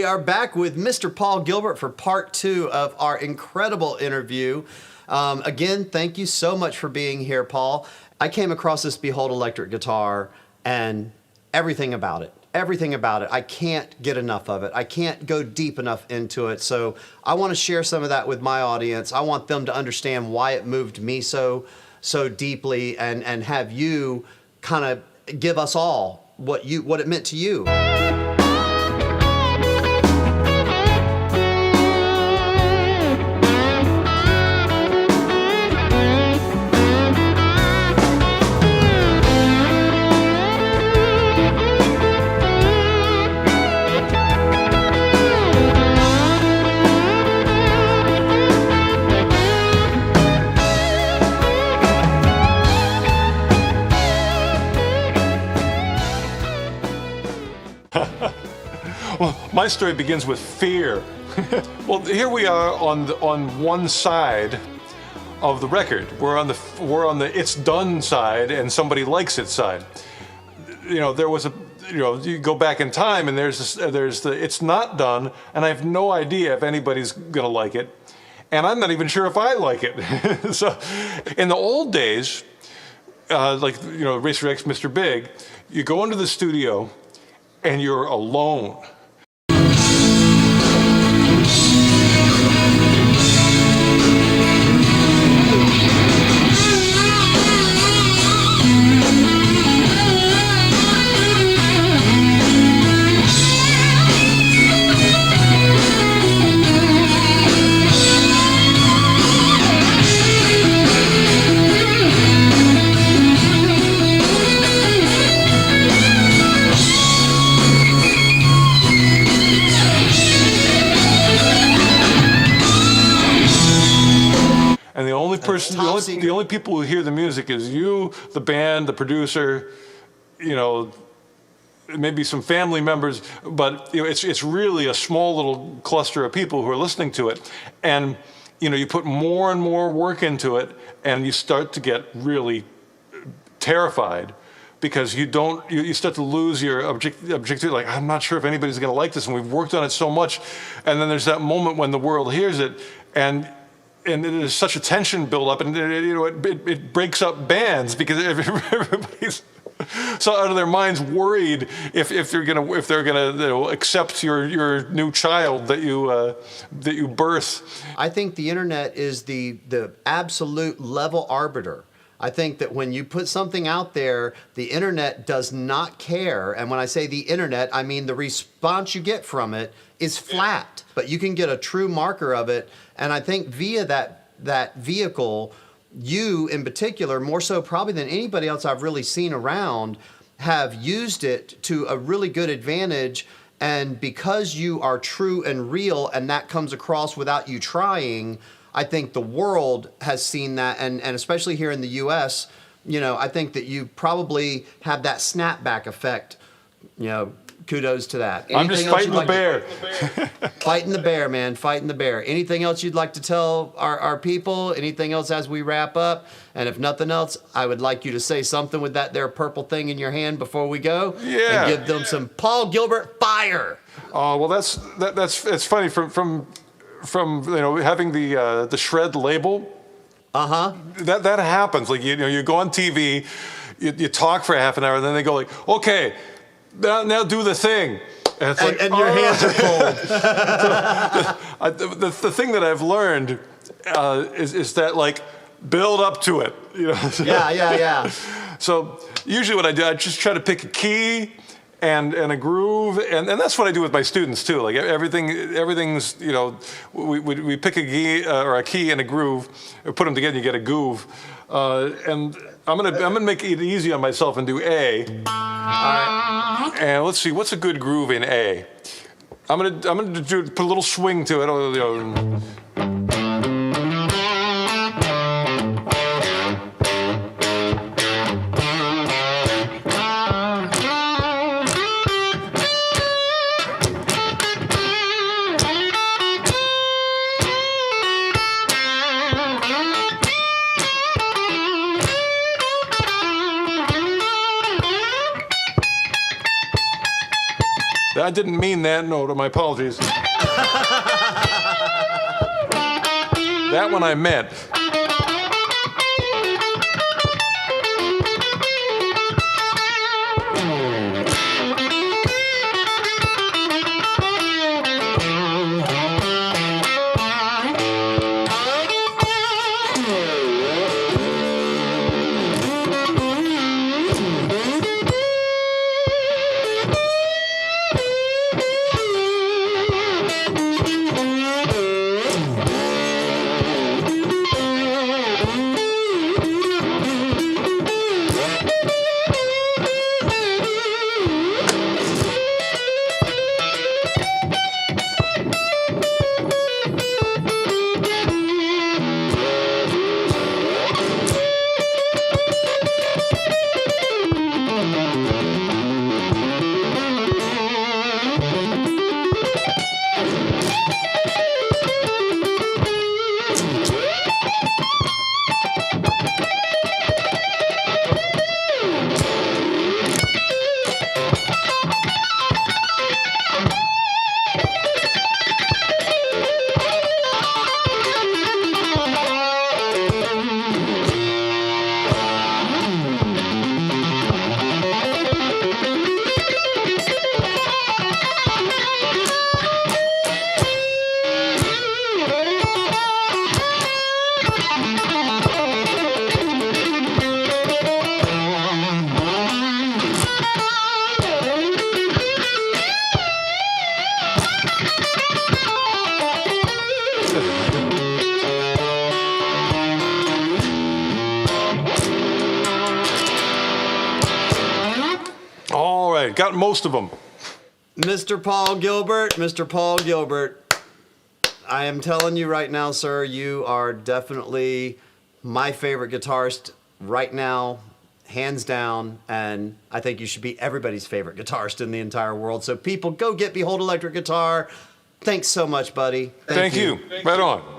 are back with Mr. Paul Gilbert for part 2 of our incredible interview. Again, thank you so much for being here, Paul. I came across this Behold electric guitar and everything about it, I can't get enough of it. I can't go deep enough into it. So I want to share some of that with my audience. I want them to understand why it moved me so deeply, and have you kind of give us all what it meant to you. Well, my story begins with fear. Well, here we are on one side of the record. We're on the it's done side, and somebody likes it side. You know, there was you go back in time, and there's the it's not done, and I have no idea if anybody's gonna like it, and I'm not even sure if I like it. So, in the old days, like RacerX, Mr. Big, you go into the studio, and you're alone. And the only person, the only people who hear the music is you, the band, the producer, maybe some family members, but it's really a small little cluster of people who are listening to it. And you put more and more work into it, and you start to get really terrified, because you start to lose your objective. Like, I'm not sure if anybody's going to like this, and we've worked on it so much. And then there's that moment when the world hears it, and there's such a tension build up, and it breaks up bands, because everybody's so out of their minds, worried if they're gonna accept your new child that you birth. I think the internet is the absolute level arbiter. I think that when you put something out there, the internet does not care. And when I say the internet, I mean the response you get from it is flat. But you can get a true marker of it. And I think via that vehicle, you in particular, more so probably than anybody else I've really seen around, have used it to a really good advantage. And because you are true and real, and that comes across without you trying, I think the world has seen that, and especially here in the U.S., I think that you probably have that snapback effect. Kudos to that. I'm just fighting the bear. Fighting the bear, man. Fighting the bear. Anything else you'd like to tell our people? Anything else as we wrap up? And if nothing else, I would like you to say something with that there purple thing in your hand before we go. Yeah. And give them some Paul Gilbert fire. Oh, well, that's funny from having the shred label. That happens. Like you go on TV, you talk for half an hour, and then they go like, okay, now do the thing. And it's like, your hands are cold. The thing that I've learned is that, like, build up to it. Yeah. So usually what I do, I just try to pick a key and a groove, and that's what I do with my students too. Like everything's we pick a key or a key and a groove, put them together, you get a groove. And I'm gonna make it easy on myself and do A. All right. And let's see, what's a good groove in A? I'm gonna put a little swing to it. I didn't mean that. No, my apologies. That one I meant. All right, got most of them. Mr. Paul Gilbert, Mr. Paul Gilbert, I am telling you right now, sir, you are definitely my favorite guitarist right now, hands down, and I think you should be everybody's favorite guitarist in the entire world. So people, go get Behold Electric Guitar. Thanks so much, buddy. Thank you. Right on.